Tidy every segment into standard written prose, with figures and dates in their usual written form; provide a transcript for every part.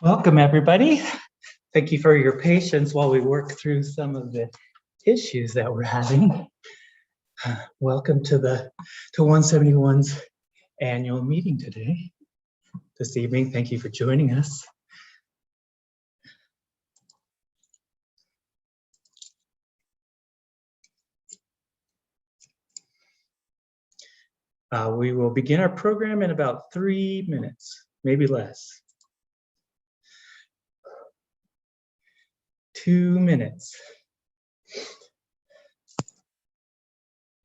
Welcome, everybody. Thank you for your patience while we work through some of the issues that we're having. Welcome to 171's annual meeting today. This evening, thank you for joining us. We will begin our program in about 3 minutes, maybe less. 2 minutes.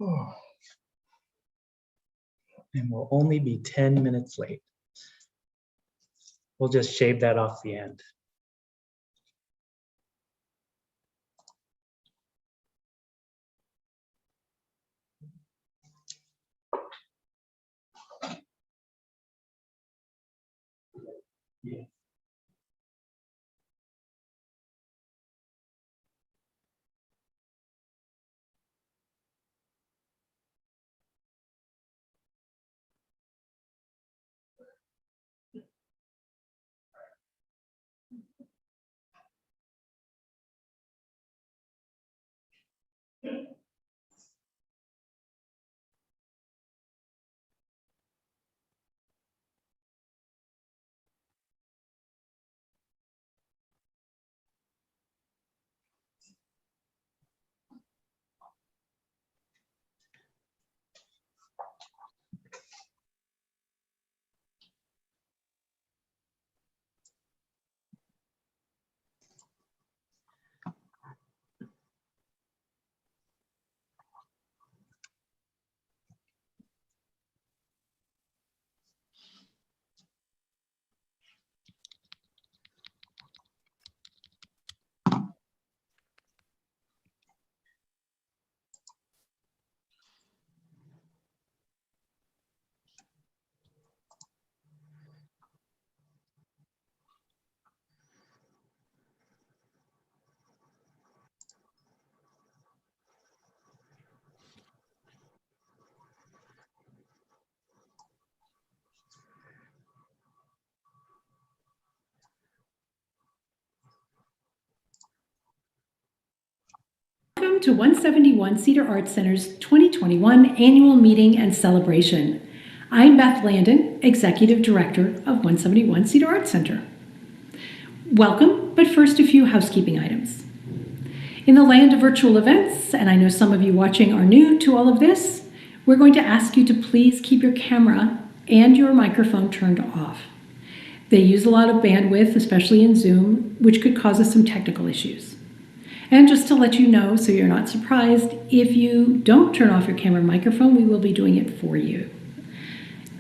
Oh. And we'll only be 10 minutes late. We'll just shave that off the end. Yeah. Welcome to 171 Cedar Arts Center's 2021 annual meeting and celebration. I'm Beth Landon, Executive Director of 171 Cedar Arts Center. Welcome, but first a few housekeeping items. In the land of virtual events, and I know some of you watching are new to all of this, we're going to ask you to please keep your camera and your microphone turned off. They use a lot of bandwidth, especially in Zoom, which could cause us some technical issues. And just to let you know, so you're not surprised, if you don't turn off your camera and microphone, we will be doing it for you.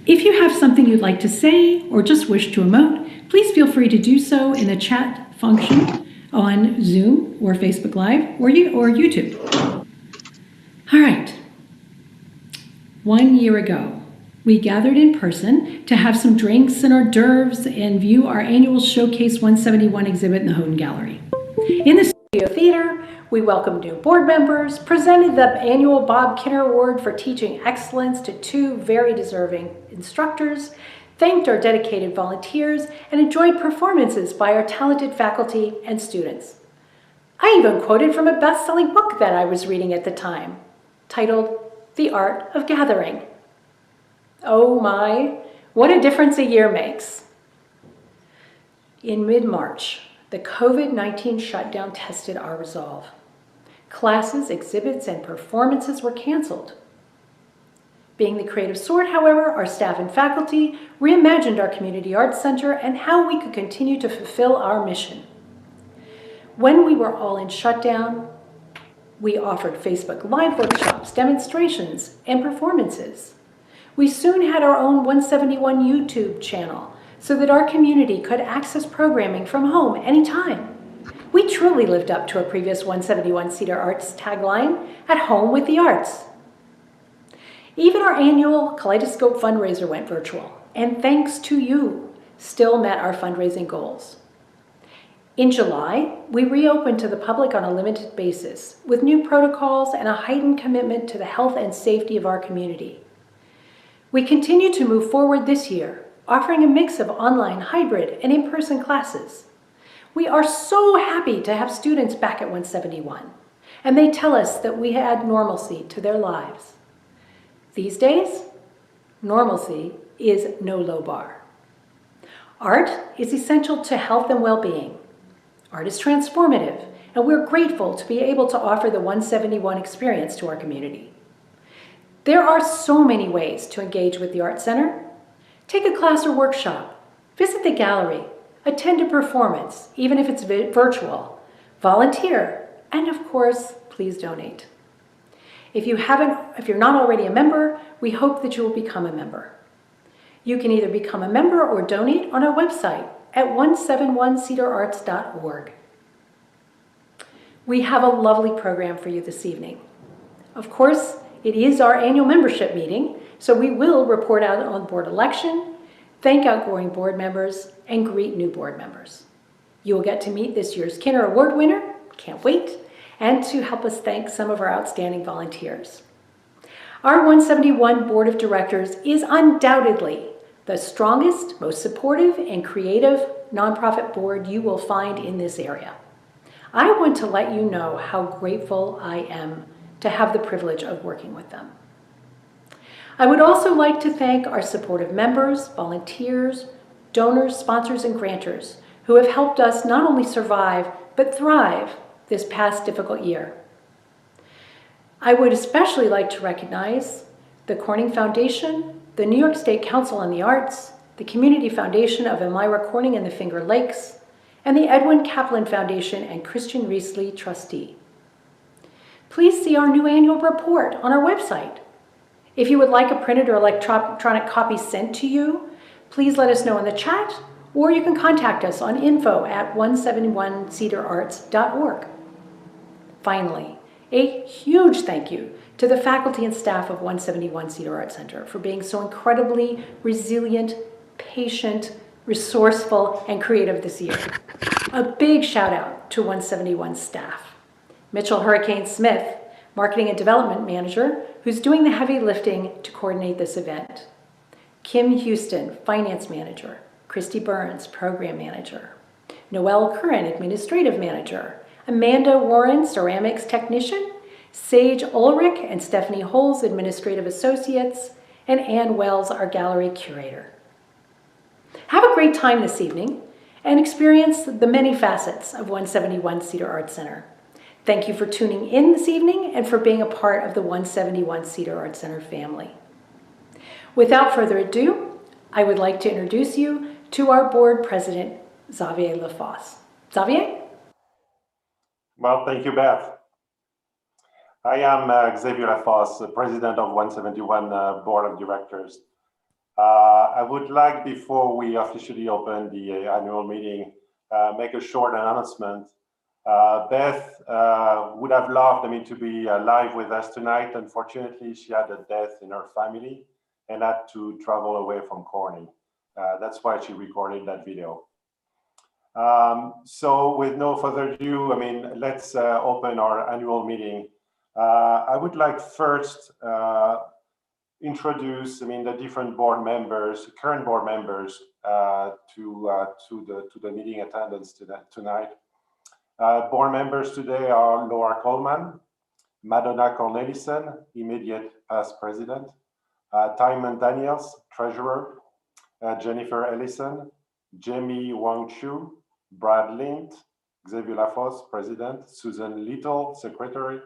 If you have something you'd like to say or just wish to emote, please feel free to do so in the chat function on Zoom or Facebook Live or YouTube. All right. 1 year ago, we gathered in person to have some drinks and hors d'oeuvres and view our annual Showcase 171 exhibit in the Houghton Gallery. In the Theater, we welcomed new board members, presented the annual Bob Kinner Award for Teaching Excellence to 2 very deserving instructors, thanked our dedicated volunteers, and enjoyed performances by our talented faculty and students. I even quoted from a best-selling book that I was reading at the time, titled The Art of Gathering. Oh my, what a difference a year makes. In mid-March, the COVID-19 shutdown tested our resolve. Classes, exhibits, and performances were canceled. Being the creative sort, however, our staff and faculty reimagined our community arts center and how we could continue to fulfill our mission. When we were all in shutdown, we offered Facebook Live workshops, demonstrations, and performances. We soon had our own 171 YouTube channel, so that our community could access programming from home anytime. We truly lived up to our previous 171 Cedar Arts tagline, at home with the arts. Even our annual Kaleidoscope fundraiser went virtual, and thanks to you, still met our fundraising goals. In July, we reopened to the public on a limited basis, with new protocols and a heightened commitment to the health and safety of our community. We continue to move forward this year, offering a mix of online, hybrid, and in-person classes. We are so happy to have students back at 171, and they tell us that we add normalcy to their lives. These days, normalcy is no low bar. Art is essential to health and well-being. Art is transformative, and we're grateful to be able to offer the 171 experience to our community. There are so many ways to engage with the Art Center. Take a class or workshop, visit the gallery, attend a performance, even if it's virtual, volunteer, and of course, please donate. If you're not already a member, we hope that you will become a member. You can either become a member or donate on our website at 171cedararts.org. We have a lovely program for you this evening. Of course, it is our annual membership meeting, so we will report out on board election, thank outgoing board members, and greet new board members. You will get to meet this year's Kinner Award winner, can't wait, and to help us thank some of our outstanding volunteers. Our 171 Board of Directors is undoubtedly the strongest, most supportive, and creative nonprofit board you will find in this area. I want to let you know how grateful I am to have the privilege of working with them. I would also like to thank our supportive members, volunteers, donors, sponsors, and grantors who have helped us not only survive, but thrive this past difficult year. I would especially like to recognize the Corning Foundation, the New York State Council on the Arts, the Community Foundation of Elmira Corning and the Finger Lakes, and the Edwin Kaplan Foundation and Christian Riesli Trustee. Please see our new annual report on our website. If you would like a printed or electronic copy sent to you, please let us know in the chat, or you can contact us on info@171cedararts.org. Finally, a huge thank you to the faculty and staff of 171 Cedar Arts Center for being so incredibly resilient, patient, resourceful, and creative this year. A big shout out to 171 staff. Mitchell Hurricane Smith, Marketing and Development Manager, who's doing the heavy lifting to coordinate this event. Kim Houston, Finance Manager. Christy Burns, Program Manager. Noelle Curran, Administrative Manager. Amanda Warren, Ceramics Technician. Sage Ulrich and Stephanie Holes, Administrative Associates. And Ann Wells, our Gallery Curator. Have a great time this evening and experience the many facets of 171 Cedar Arts Center. Thank you for tuning in this evening and for being a part of the 171 Cedar Arts Center family. Without further ado, I would like to introduce you to our board president, Xavier Lafosse. Xavier? Well, thank you, Beth. I am Xavier Lafosse, the president of 171 Board of Directors. I would like, before we officially open the annual meeting, make a short announcement. Beth would have loved, to be live with us tonight. Unfortunately, she had a death in her family and had to travel away from Corning. That's why she recorded that video. So with no further ado, let's open our annual meeting. I would like first introduce, the different board members, current board members, to the meeting attendance tonight. Board members today are Laura Coleman, Madonna Cornelissen, immediate past president, Timon Daniels, treasurer, Jennifer Ellison, Jamie Wang Chu, Brad Lint, Xavier Lafosse, president, Susan Littell, secretary,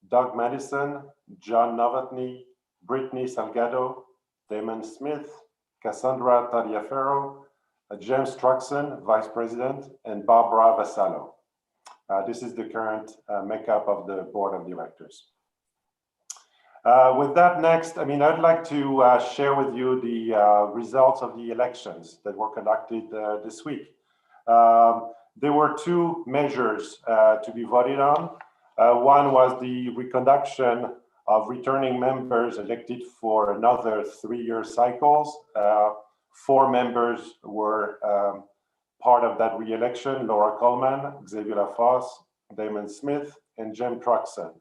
Doug Madison, John Novotny, Brittany Salgado, Damon Smith, Cassandra Tadiaferro, James Truxon, vice president, and Barbara Vassallo. This is the current makeup of the board of directors. With that, next, I'd like to share with you the results of the elections that were conducted this week. There were two measures to be voted on. One was the reconduction of returning members elected for another 3-year cycles. 4 members were part of that re-election: Laura Coleman, Xavier Lafosse, Damon Smith, and James Truxon.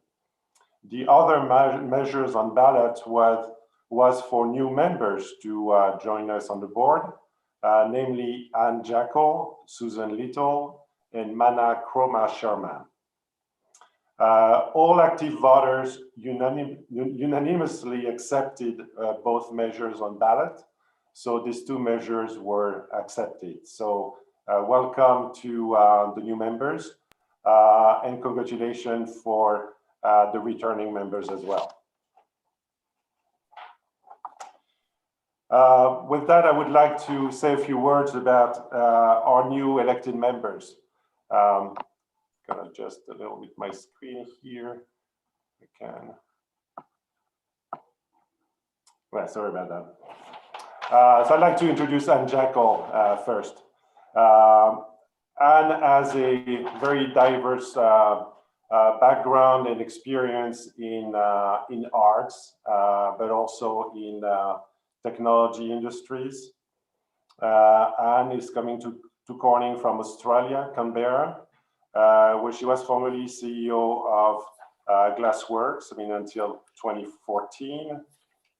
The other measures on ballot was was for new members to join us on the board, namely Jakle, Susan Littell, and Mona-Kroma Sherman. All active voters unanimously accepted both measures on ballot. So these two measures were accepted. So welcome to the new members and congratulations for the returning members as well. With that, I would like to say a few words about our new elected members. Gonna adjust a little bit my screen here. I can. Well, sorry about that. So I'd like to introduce Anne Jakle first. Anne has a very diverse background and experience in arts, but also in technology industries. Anne is coming to Corning from Australia, Canberra, where she was formerly CEO of Glassworks, until 2014,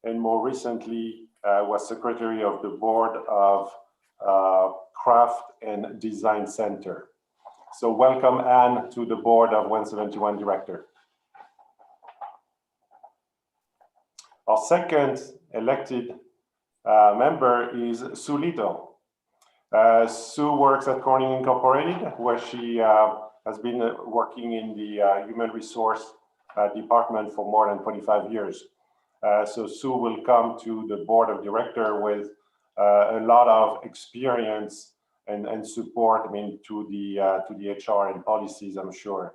and more recently was secretary of the board of Craft and Design Center. So welcome, Anne, to the board of 171 Director. Our second elected member is Sue Littell. Sue works at Corning Incorporated, where she has been working in the human resource department for more than 25 years. So Sue will come to the board of director with a lot of experience and support, to the HR and policies, I'm sure.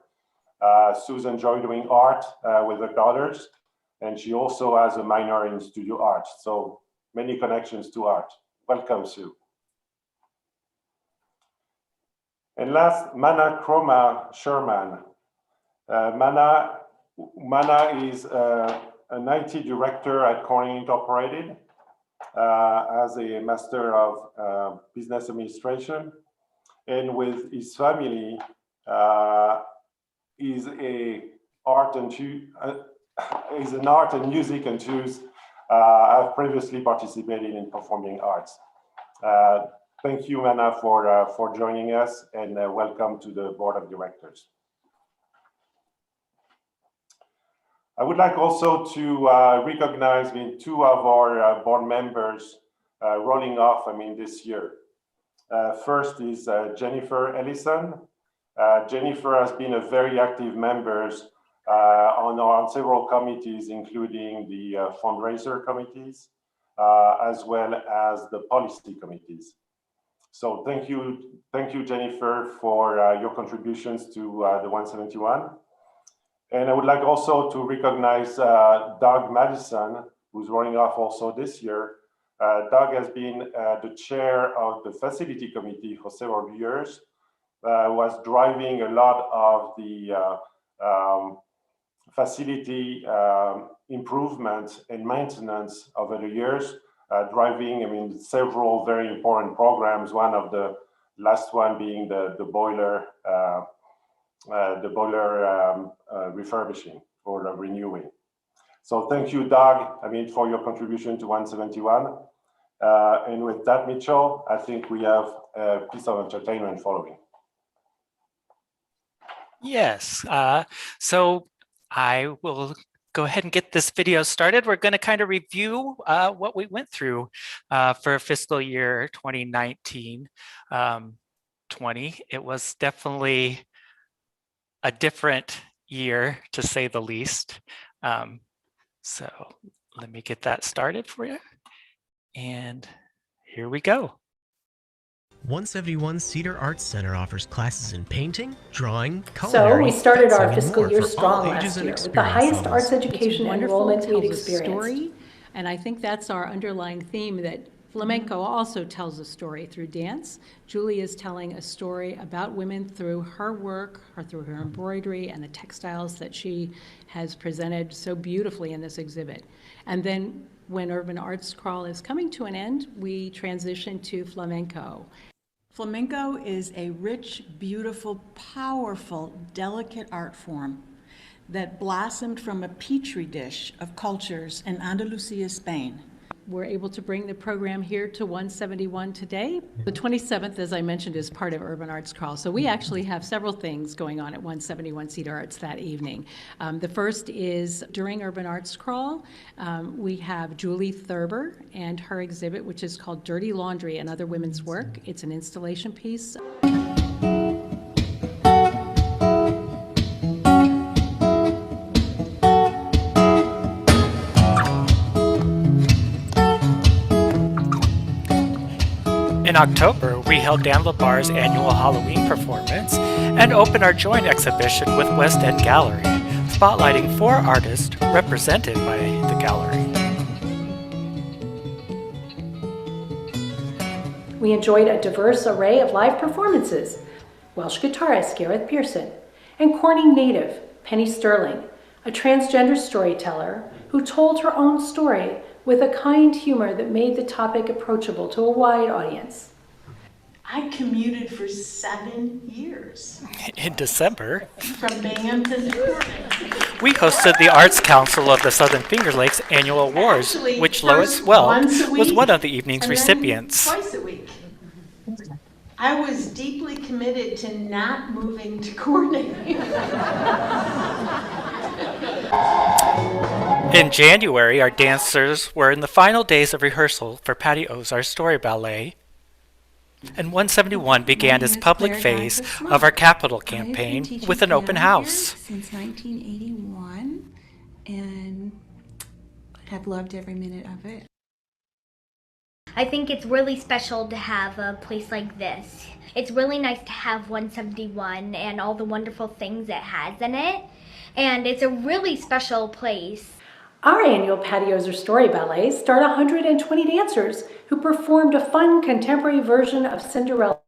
Sue's enjoyed doing art with her daughters, and she also has a minor in studio art. So many connections to art. Welcome, Sue. And last, Mona-Kroma Sherman. Mana is an IT director at Corning Incorporated, as a Master of Business Administration, and with his family is an art and music enthusiast. I've previously participated in performing arts. Thank you, Mana, for joining us, and welcome to the board of directors. I would like also to recognize two of our board members rolling off this year. First is Jennifer Ellison. Jennifer has been a very active member on several committees, including the fundraiser committees, as well as the policy committees. So thank you, Jennifer, for your contributions to the 171. And I would like also to recognize Doug Madison, who's rolling off also this year. Doug has been the chair of the facility committee for several years, was driving a lot of the facility improvement and maintenance over the years, driving several very important programs, one of the last one being the boiler refurbishing or renewing. So thank you, Doug, for your contribution to 171. And with that, Mitchell, I think we have a piece of entertainment following. Yes, so I will go ahead and get this video started. We're going to kind of review what we went through for fiscal year 2019-20. It was definitely a different year, to say the least. So let me get that started for you. And here we go. 171 Cedar Arts Center offers classes in painting, drawing, So culinary, we started our fencing, and fiscal more year for all strong ages last and year with the highest experience arts levels. education wonderful, enrollment we'd tells a experienced. story, and I think that's our underlying theme, that flamenco also tells a story through dance. Julie is telling a story about women through her work, or through her embroidery and the textiles that she has presented so beautifully in this exhibit. And then when Urban Arts Crawl is coming to an end, we transition to flamenco. Flamenco is a rich, beautiful, powerful, delicate art form that blossomed from a petri dish of cultures in Andalusia, Spain. We're able to bring the program here to 171 today. The 27th, as I mentioned, is part of Urban Arts Crawl. So we actually have several things going on at 171 Cedar Arts that evening. The first is during Urban Arts Crawl, we have Julie Thurber and her exhibit, which is called Dirty Laundry and Other Women's Work. It's an installation piece. In October, we held Dan LaBar's annual Halloween performance and opened our joint exhibition with West End Gallery, spotlighting 4 artists represented by the gallery. We enjoyed a diverse array of live performances. Welsh guitarist Gareth Pearson and Corning native Penny Sterling, a transgender storyteller who told her own story with a kind humor that made the topic approachable to a wide audience. I commuted for 7 years. In December, From Bingham to Zurich. we hosted the Arts Council of the Southern Finger Lakes annual awards, Actually, which Lois first Weld once a was week, one of the evening's and then recipients. Twice a week. I was deeply committed to not moving to Corning. In January, our dancers were in the final days of rehearsal for Patty Ozar's Story Ballet, and 171 began its public phase of our capital campaign with an open house. Since 1981, and have loved every minute of it. I think it's really special to have a place like this. It's really nice to have 171 and all the wonderful things it has in it, and it's a really special place. Our annual Patty Ozer Story Ballet starred 120 dancers who performed a fun contemporary version of Cinderella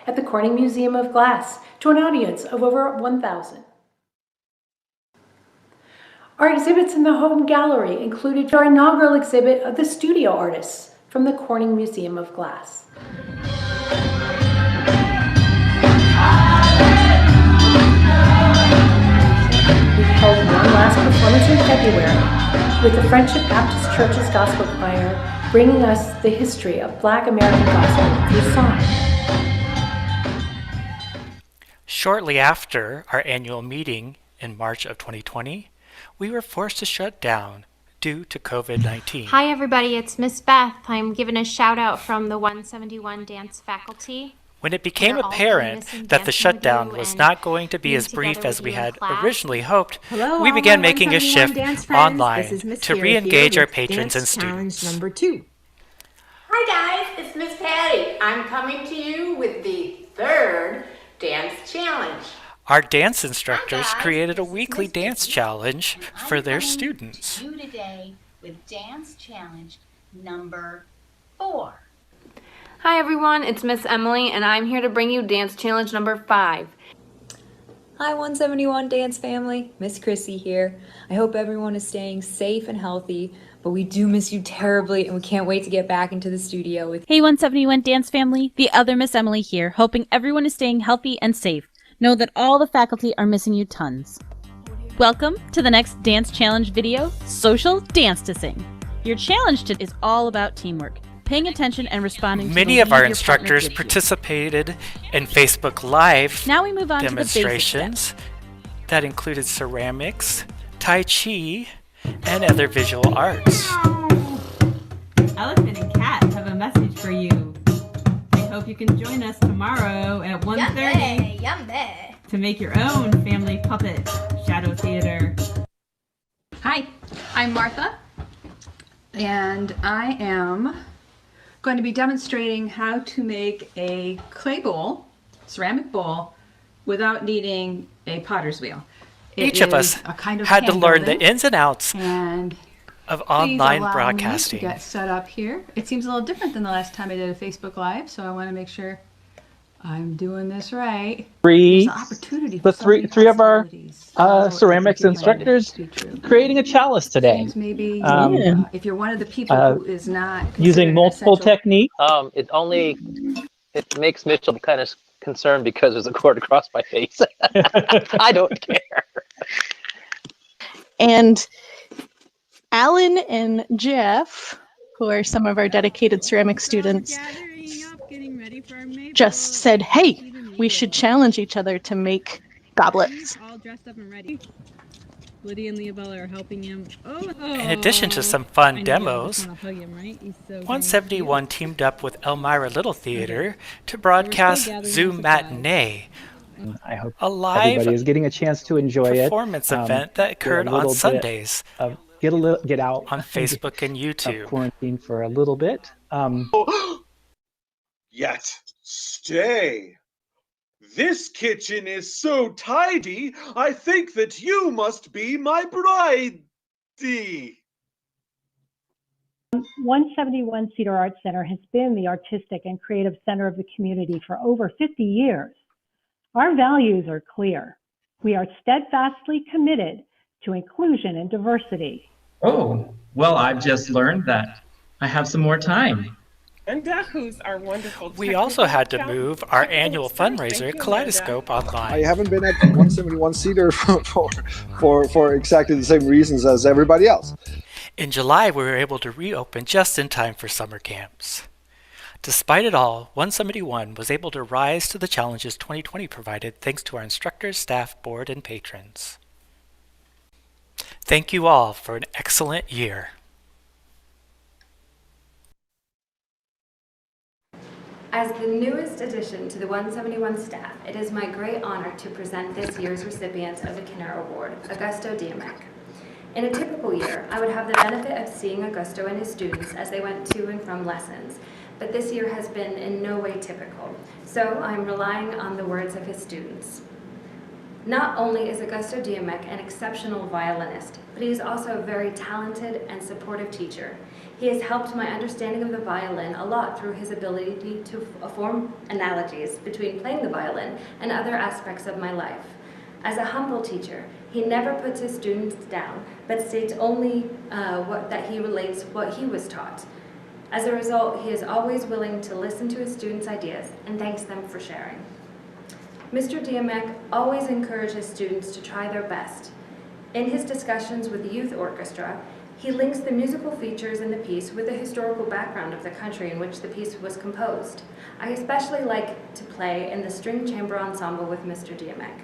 at the Corning Museum of Glass to an audience of over 1,000. Our exhibits in the Home Gallery included our inaugural exhibit of the Studio Artists from the Corning Museum of Glass. We held one last performance in February with the Friendship Baptist Church's Gospel Choir bringing us the history of Black American gospel through song. Shortly after our annual meeting in March of 2020, we were forced to shut down due to COVID-19. Hi everybody, it's Miss Beth. I'm giving a shout out from the 171 dance faculty. When it became We're all apparent missing that the dancing shutdown with was you not going to be being as brief together as with we you in had class. originally hoped, Hello, we all began my making a 171 shift dance friends. online This is Miss to Vera re-engage here our with patrons and Dance Challenge students. number 2. Hi guys, it's Miss Patty. I'm coming to you with the 3rd Dance Challenge. Our dance instructors Hi, guys. created a This is weekly Miss dance Vicky, challenge and for I'm their coming students. to you today with Dance Challenge number 4. Hi everyone, it's Miss Emily and I'm here to bring you dance challenge number 5. Hi 171 Dance family, Miss Chrissy here. I hope everyone is staying safe and healthy, but we do miss you terribly and we can't wait to get back into the studio with Hey 171 Dance family, the other Miss Emily here, hoping everyone is staying healthy and safe. Know that all the faculty are missing you tons. Welcome to the next dance challenge video, Social Dance to Sing. Your challenge is all about teamwork, paying attention and responding to Many the of our lead your partner instructors gives you. participated in Facebook Live Now we move on to the basic demonstrations that included ceramics, Tai Chi, and other visual arts. Elephant and Cat have a message for you. We hope you can join us tomorrow at 1:30 Yummy. to make your own family puppet, Shadow Theater. Hi, I'm Martha, and I am going to be demonstrating how to make a clay bowl, ceramic bowl, without needing a potter's wheel. Each of us had to learn the ins and outs of online broadcasting. Please allow me to get set up here. It seems a little different than the last time I did a Facebook Live, so I want to make sure I'm doing this right. Three of our So ceramics instructors creating a chalice today. Seems maybe if you're one of the people who is not using multiple techniques. It makes Mitchell kind of concerned because there's a cord across my face. I don't care. And Alan and Jeff, who are some of our dedicated ceramic students, just said, hey, we should challenge each other to make goblets. All dressed up and ready. Lydia and Leobella are helping him. In addition to some fun I know you all just demos, wanna hug him, right? He's so 171 teamed up with Elmira Little Theater to So we're broadcast still gathering Zoom our supplies. Matinee, I hope a everybody live is getting a chance to enjoy it. performance event that Get a occurred on little bit Sundays of get out on Facebook and of YouTube. quarantine for a little bit. Yet stay. This kitchen is so tidy, I think that you must be my bride. 171 Cedar Arts Center has been the artistic and creative center of the community for over 50 years. Our values are clear. We are steadfastly committed to inclusion and diversity. Oh, well, I've just learned that I have some more time. And who's our wonderful We also had to move our annual fundraiser, Kaleidoscope, I online. haven't been at 171 Cedar for exactly the same reasons as everybody else. In July, we were able to reopen just in time for summer camps. Despite it all, 171 was able to rise to the challenges 2020 provided thanks to our instructors, staff, board, and patrons. Thank you all for an excellent year. As the newest addition to the 171 staff, it is my great honor to present this year's recipient of the Kinner Award, Augusto Diemecke. In a typical year, I would have the benefit of seeing Augusto and his students as they went to and from lessons, but this year has been in no way typical, so I'm relying on the words of his students. Not only is Augusto Diemecke an exceptional violinist, but he is also a very talented and supportive teacher. He has helped my understanding of the violin a lot through his ability to form analogies between playing the violin and other aspects of my life. As a humble teacher, he never puts his students down, but states only that he relates what he was taught. As a result, he is always willing to listen to his students' ideas and thanks them for sharing. Mr. Diemecke always encourages students to try their best. In his discussions with the youth orchestra, he links the musical features in the piece with the historical background of the country in which the piece was composed. I especially like to play in the string chamber ensemble with Mr. Diemecke.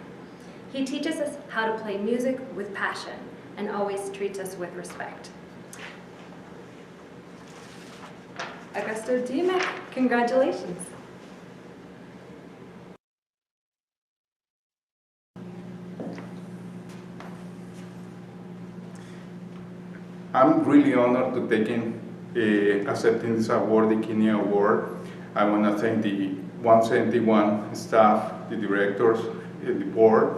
He teaches us how to play music with passion and always treats us with respect. Augusto Diemecke, congratulations. I'm really honored to accepting this award, the Kinney Award. I want to thank the 171 staff, the directors, and the board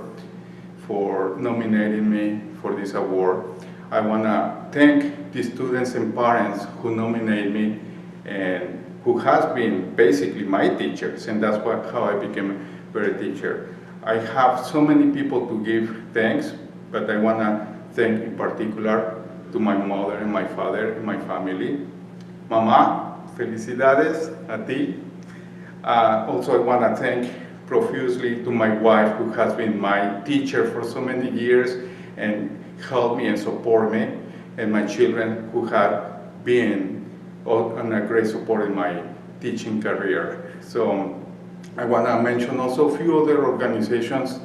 for nominating me for this award. I want to thank the students and parents who nominated me and who has been basically my teachers, and that's how I became a better teacher. I have so many people to give thanks, but I want to thank in particular to my mother and my father and my family. Mama, felicidades a ti. Also, I want to thank profusely to my wife, who has been my teacher for so many years and helped me and support me, and my children, who have been on a great support in my teaching career. So I want to mention also a few other organizations,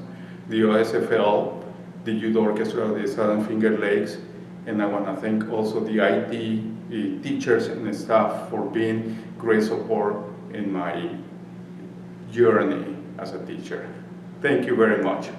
the OSFL, the Youth Orchestra of the Southern Finger Lakes, and I want to thank also the IT teachers and the staff for being great support in my journey as a teacher. Thank you very much.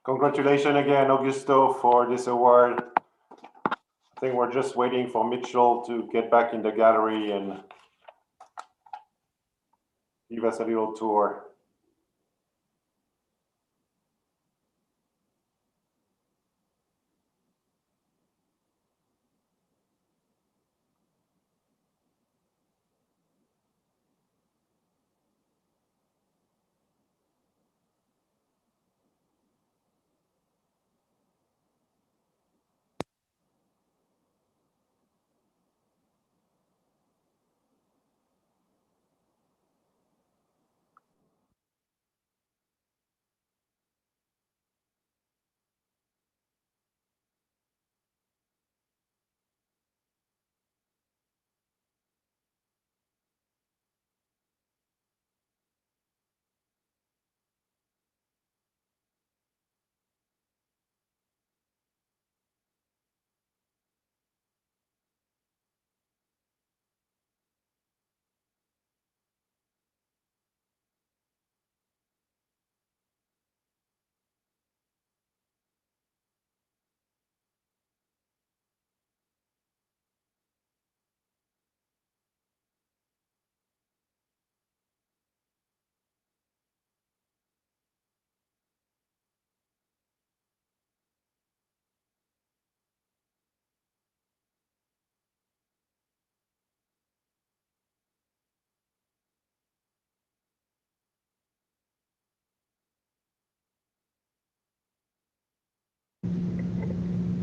Congratulations again, Augusto, for this award. I think we're just waiting for Mitchell to get back in the gallery and give us a little tour.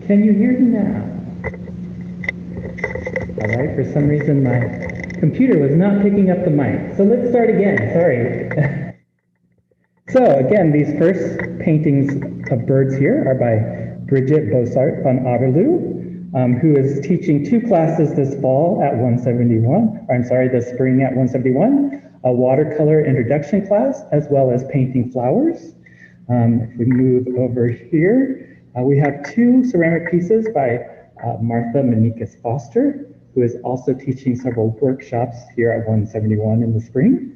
Can you hear me now? All right, for some reason my computer was not picking up the mic. So let's start again, sorry. So again, these first paintings of birds here are by Brigitte Bossart van Averloo, who is teaching 2 classes this fall at 171, or I'm sorry, this spring at 171, a watercolor introduction class, as well as painting flowers. If we move over here, we have 2 ceramic pieces by Martha Menikis Foster, who is also teaching several workshops here at 171 in the spring.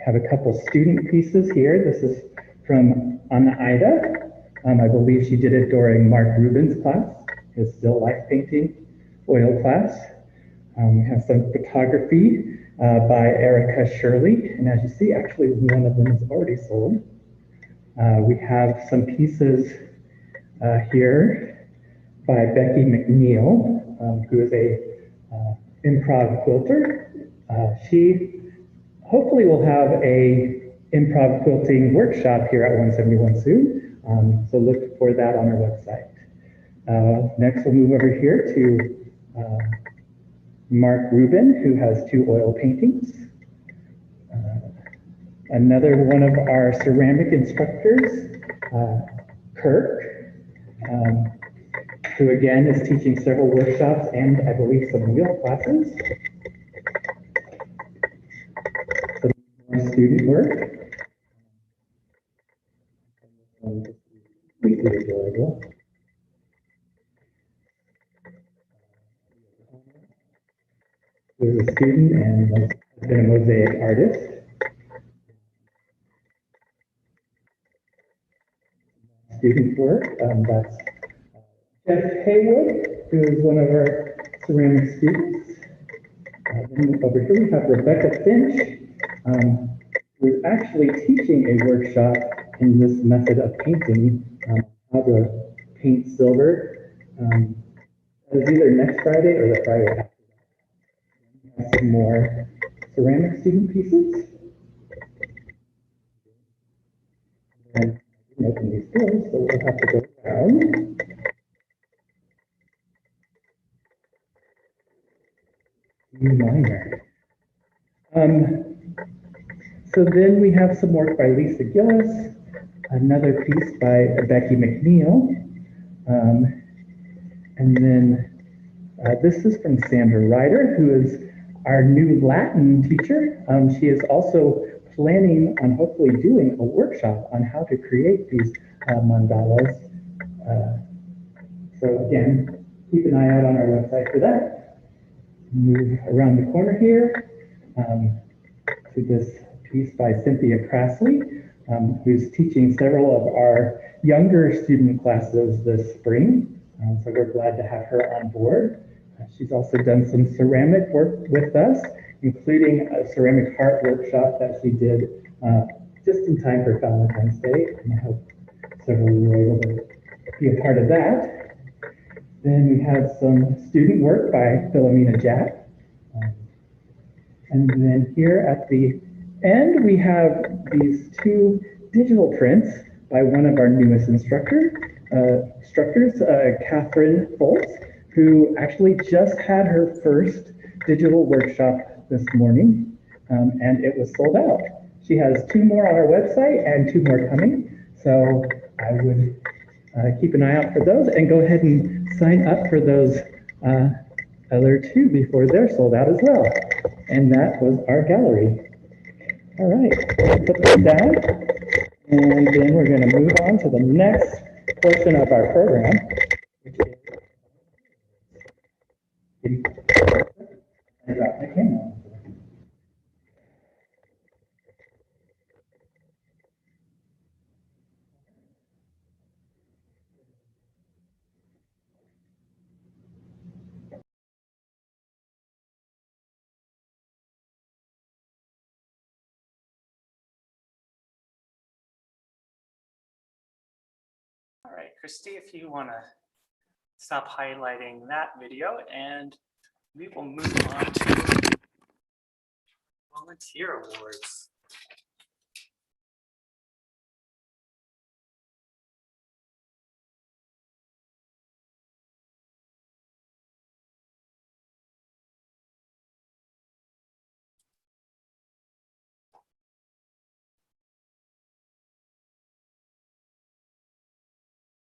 Have a couple student pieces here. This is from Anna Ida. I believe she did it during Mark Rubin's class, his still life painting oil class. We have some photography by Erica Shirley, and as you see, actually one of them is already sold. We have some pieces here by Becky McNeil, who is a improv quilter. She hopefully we'll have a improv quilting workshop here at 171 soon, so look for that on our website. Next, we'll move over here to Mark Rubin, who has 2 oil paintings. Another one of our ceramic instructors, Kirk, who again is teaching several workshops and I believe some wheel classes. Student work. Completely adorable. Who is a student and has been a mosaic artist. Student work, that's Jeff Haywood, who is one of our ceramic students. Then over here we have Rebecca Finch, who is actually teaching a workshop in this method of painting, how to paint silver. That is either next Friday or the Friday after that. We have some more ceramic student pieces. And I didn't open these doors, so we'll have to go down. E minor. So then we have some work by Lisa Gillis, another piece by Becky McNeil, and then this is from Sandra Ryder, who is our new Latin teacher. She is also planning on hopefully doing a workshop on how to create these mandalas. So again, keep an eye out on our website for that. Move around the corner here to this piece by Cynthia Crassley, who's teaching several of our younger student classes this spring. So we're glad to have her on board. She's also done some ceramic work with us, including a ceramic heart workshop that she did just in time for Valentine's Day. And I hope several of you were able to be a part of that. Then we have some student work by Philomena Jack. And then here at the end, we have these two digital prints by one of our newest instructors, Catherine Foltz, who actually just had her first digital workshop this morning, and it was sold out. She has 2 more on our website and 2 more coming, so I would keep an eye out for those and go ahead and sign up for those other 2 before they're sold out as well. And that was our gallery. All right, put this down, and then we're going to move on to the next portion of our program, which is drop the camera. All right, Christy, if you want to stop highlighting that video, and we will move on to volunteer awards.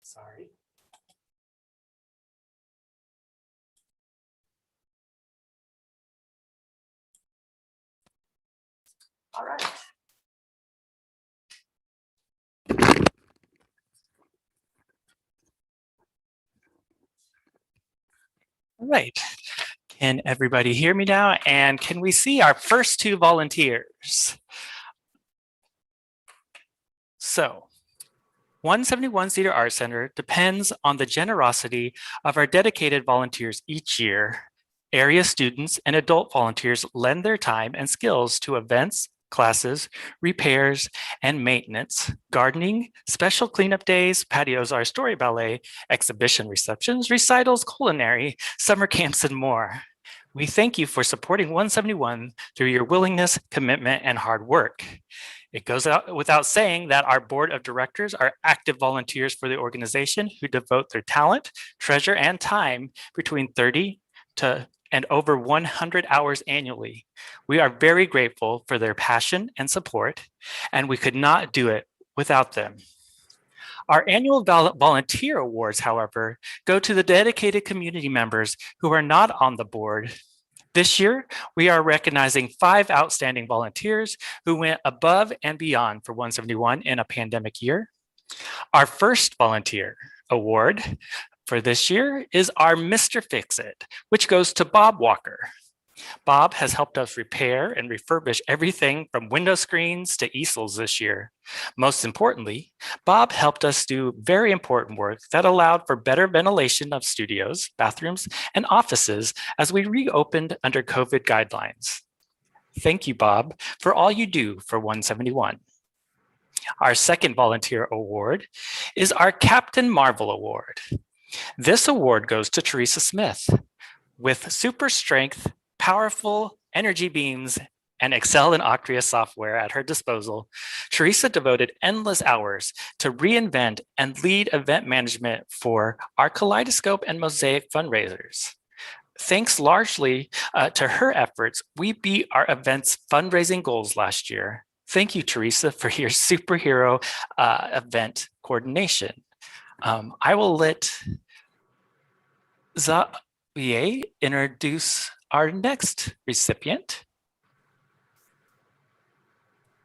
Sorry. All right. All right. Can everybody hear me now? And can we see our first 2 volunteers? So, 171 Cedar Arts Center depends on the generosity of our dedicated volunteers each year. Area students and adult volunteers lend their time and skills to events, classes, repairs, and maintenance, gardening, special cleanup days, patios, our story ballet, exhibition receptions, recitals, culinary, summer camps, and more. We thank you for supporting 171 through your willingness, commitment, and hard work. It goes out without saying that our board of directors are active volunteers for the organization who devote their talent, treasure, and time between 30 and over 100 hours annually. We are very grateful for their passion and support, and we could not do it without them. Our annual volunteer awards, however, go to the dedicated community members who are not on the board. This year, we are recognizing 5 outstanding volunteers who went above and beyond for 171 in a pandemic year. Our first volunteer award for this year is our Mr. Fix-It, which goes to Bob Walker. Bob has helped us repair and refurbish everything from window screens to easels this year. Most importantly, Bob helped us do very important work that allowed for better ventilation of studios, bathrooms, and offices as we reopened under COVID guidelines. Thank you, Bob, for all you do for 171. Our second volunteer award is our Captain Marvel Award. This award goes to Teresa Smith. With super strength, powerful energy beams, and Excel and Octria software at her disposal, Teresa devoted endless hours to reinvent and lead event management for our Kaleidoscope and Mosaic fundraisers. Thanks largely to her efforts, we beat our event's fundraising goals last year. Thank you, Teresa, for your superhero event coordination. I will let Xavier introduce our next recipient.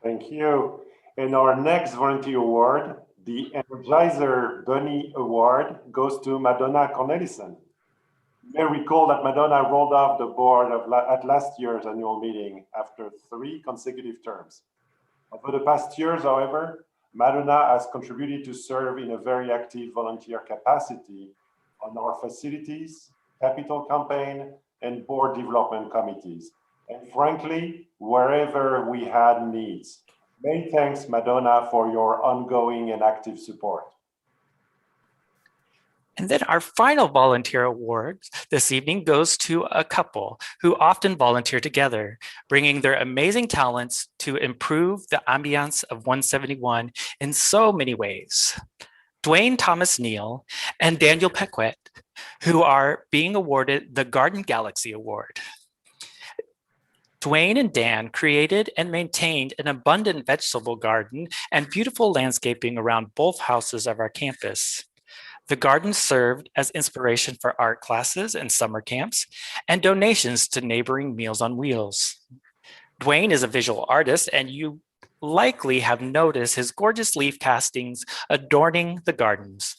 Thank you. And our next volunteer award, the Energizer Bunny Award, goes to Madonna Cornelissen. You may recall that Madonna rolled off the board at last year's annual meeting after 3 consecutive terms. Over the past years, however, Madonna has contributed to serve in a very active volunteer capacity on our facilities, capital campaign, and board development committees. And frankly, wherever we had needs. Many thanks, Madonna, for your ongoing and active support. And then our final volunteer award this evening goes to a couple who often volunteer together, bringing their amazing talents to improve the ambiance of 171 in so many ways. Dwayne Thomas Neal and Daniel Paquette, who are being awarded the Garden Galaxy Award. Dwayne and Dan created and maintained an abundant vegetable garden and beautiful landscaping around both houses of our campus. The garden served as inspiration for art classes and summer camps and donations to neighboring Meals on Wheels. Dwayne is a visual artist, and you likely have noticed his gorgeous leaf castings adorning the gardens.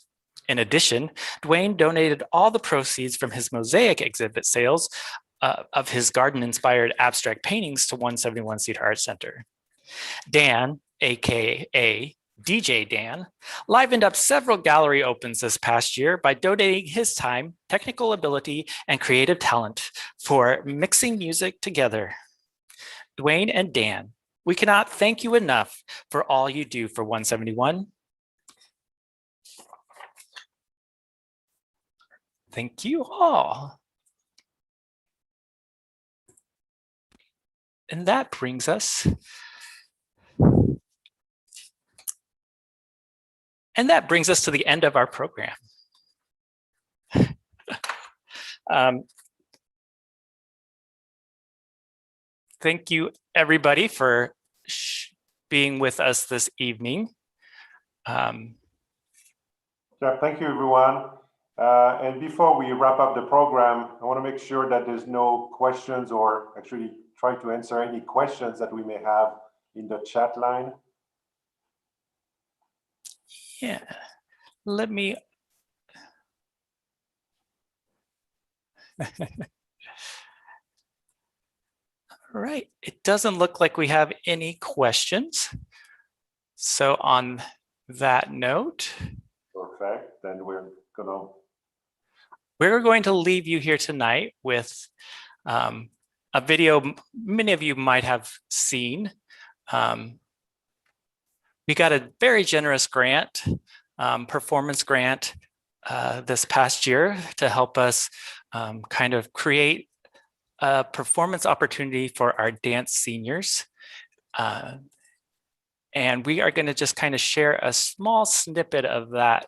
In addition, Dwayne donated all the proceeds from his mosaic exhibit sales of his garden-inspired abstract paintings to 171 Cedar Arts Center. Dan, aka DJ Dan, livened up several gallery opens this past year by donating his time, technical ability, and creative talent for mixing music together. Dwayne and Dan, we cannot thank you enough for all you do for 171. Thank you all. And that brings us to the end of our program. Thank you, everybody, for being with us this evening. Yeah, thank you, everyone. And before we wrap up the program, I want to make sure that there's no questions, or actually try to answer any questions that we may have in the chat line. Yeah, let me. All right, it doesn't look like we have any questions. So on that note, perfect. Then we're going to leave you here tonight with a video many of you might have seen. We got a very generous grant, performance grant this past year to help us kind of create a performance opportunity for our dance seniors. And we are going to just kind of share a small snippet of that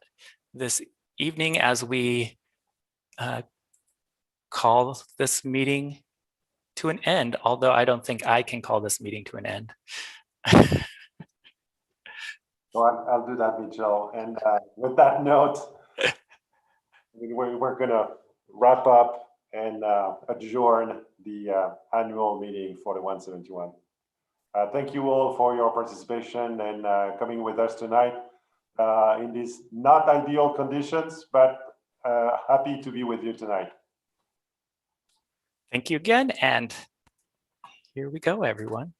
this evening as we call this meeting to an end, although I don't think I can call this meeting to an end. So I'll do that, Mitchell. And with that note, we're going to wrap up and adjourn the annual meeting for the 171. Thank you all for your participation and coming with us tonight in these not ideal conditions, but happy to be with you tonight. Thank you again, and here we go, everyone.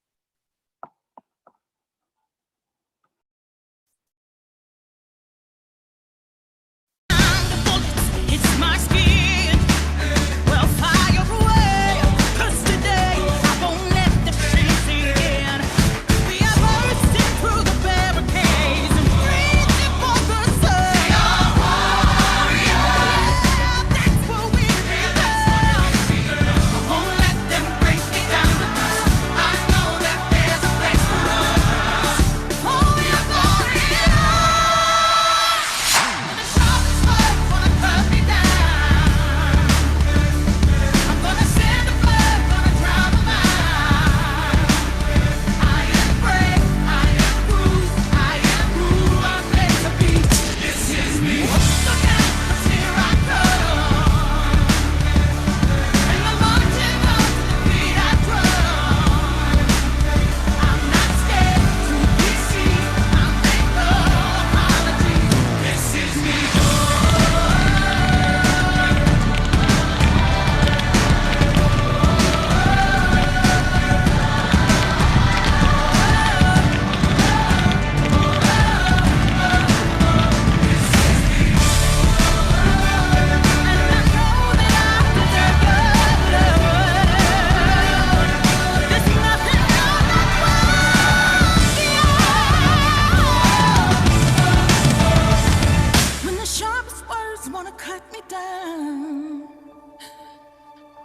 I know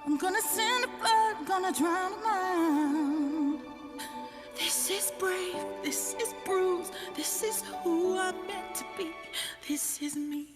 I'm gonna send a blood, gonna drown a mind. This is brave, this is bruised, this is who I'm meant to be. This is me.